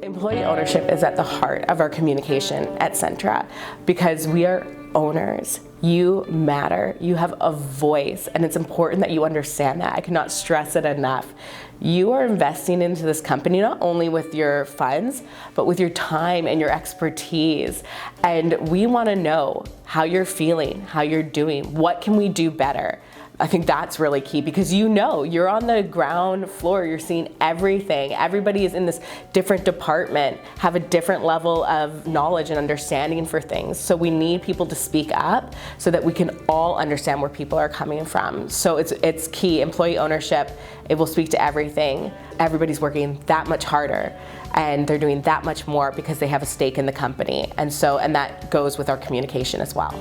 Employee ownership is at the heart of our communication at Centra because we are owners. You matter, you have a voice, and it's important that you understand that. I cannot stress it enough. You are investing into this company not only with your funds, but with your time and your expertise. And we want to know how you're feeling, how you're doing, what can we do better? I think that's really key because you're on the ground floor, you're seeing everything. Everybody is in this different department, have a different level of knowledge and understanding for things. So we need people to speak up so that we can all understand where people are coming from. So it's key. Employee ownership, it will speak to everything. Everybody's working that much harder and they're doing that much more because they have a stake in the company. And that goes with our communication as well.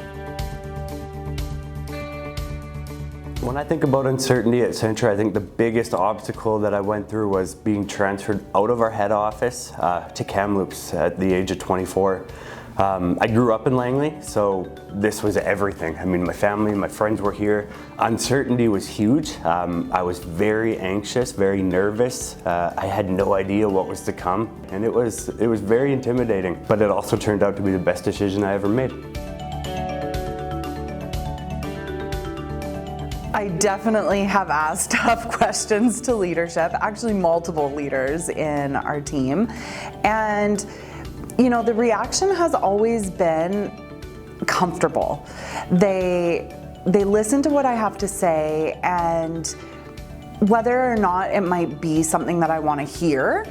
When I think about uncertainty at Centra, I think the biggest obstacle that I went through was being transferred out of our head office to Kamloops at the age of 24. I grew up in Langley, so this was everything. I mean, my family, my friends were here. Uncertainty was huge. I was very anxious, very nervous. I had no idea what was to come, and it was very intimidating, but it also turned out to be the best decision I ever made. I definitely have asked tough questions to leadership, actually multiple leaders in our team. And, the reaction has always been comfortable. They listen to what I have to say, and whether or not it might be something that I want to hear,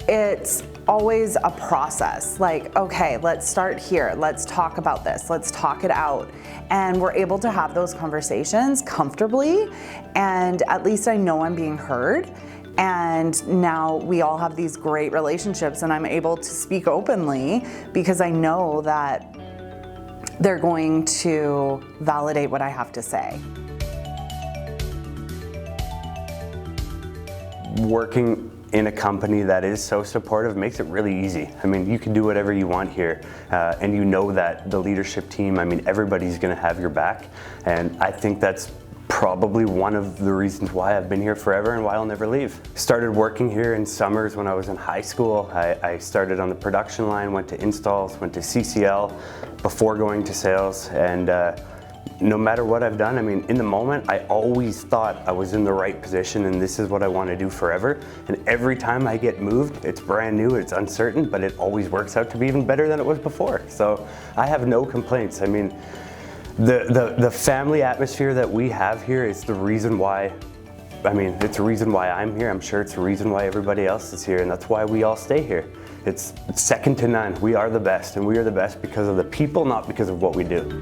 it's always a process. Like, okay, let's start here. Let's talk about this. Let's talk it out. And we're able to have those conversations comfortably. And at least I know I'm being heard. And now we all have these great relationships and I'm able to speak openly because I know that they're going to validate what I have to say. Working in a company that is so supportive makes it really easy. I mean, you can do whatever you want here, and you know that the leadership team, everybody's gonna have your back, and I think that's probably one of the reasons why I've been here forever and why I'll never leave. Started working here in summers when I was in high school. I started on the production line, went to installs, went to CCL before going to sales, and no matter what I've done, in the moment, I always thought I was in the right position and this is what I want to do forever. And every time I get moved, it's brand new, it's uncertain, but it always works out to be even better than it was before. So I have no complaints. The family atmosphere that we have here is the reason why, it's the reason why I'm here. I'm sure it's the reason why everybody else is here, and that's why we all stay here. It's second to none. We are the best, and we are the best because of the people, not because of what we do.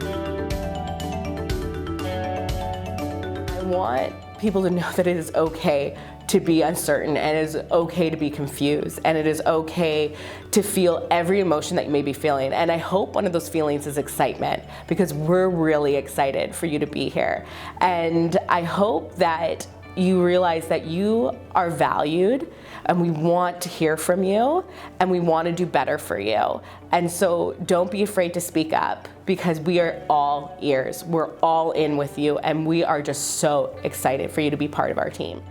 I want people to know that it is okay to be uncertain, and it is okay to be confused, and it is okay to feel every emotion that you may be feeling. And I hope one of those feelings is excitement, because we're really excited for you to be here. And I hope that you realize that you are valued, and we want to hear from you, and we want to do better for you. And so don't be afraid to speak up, because we are all ears. We're all in with you, and we are just so excited for you to be part of our team.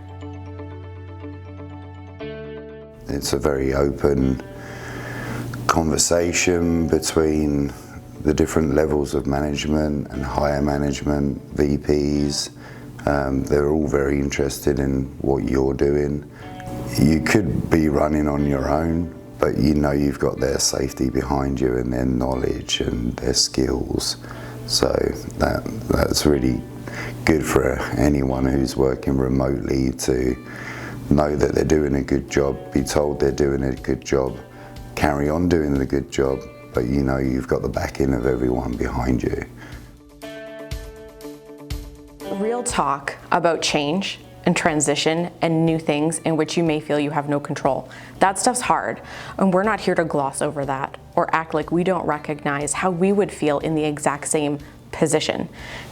It's a very open conversation between the different levels of management and higher management, VPs. They're all very interested in what you're doing. You could be running on your own, but you've got their safety behind you and their knowledge and their skills. So that's really good for anyone who's working remotely to know that they're doing a good job, be told they're doing a good job, carry on doing a good job, but you've got the backing of everyone behind you. Real talk about change and transition and new things in which you may feel you have no control. That stuff's hard, and we're not here to gloss over that or act like we don't recognize how we would feel in the exact same position.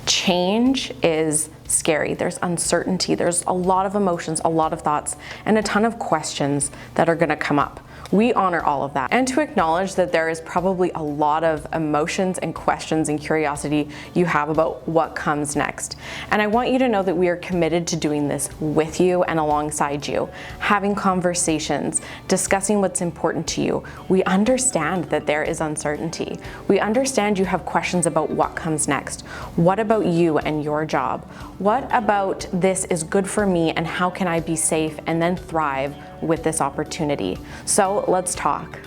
Change is scary, there's uncertainty, there's a lot of emotions, a lot of thoughts, and a ton of questions that are gonna come up. We honor all of that. And to acknowledge that there is probably a lot of emotions and questions and curiosity you have about what comes next. And I want you to know that we are committed to doing this with you and alongside you, having conversations, discussing what's important to you. We understand that there is uncertainty. We understand you have questions about what comes next. What about you and your job? What about this is good for me and how can I be safe and then thrive with this opportunity? So let's talk.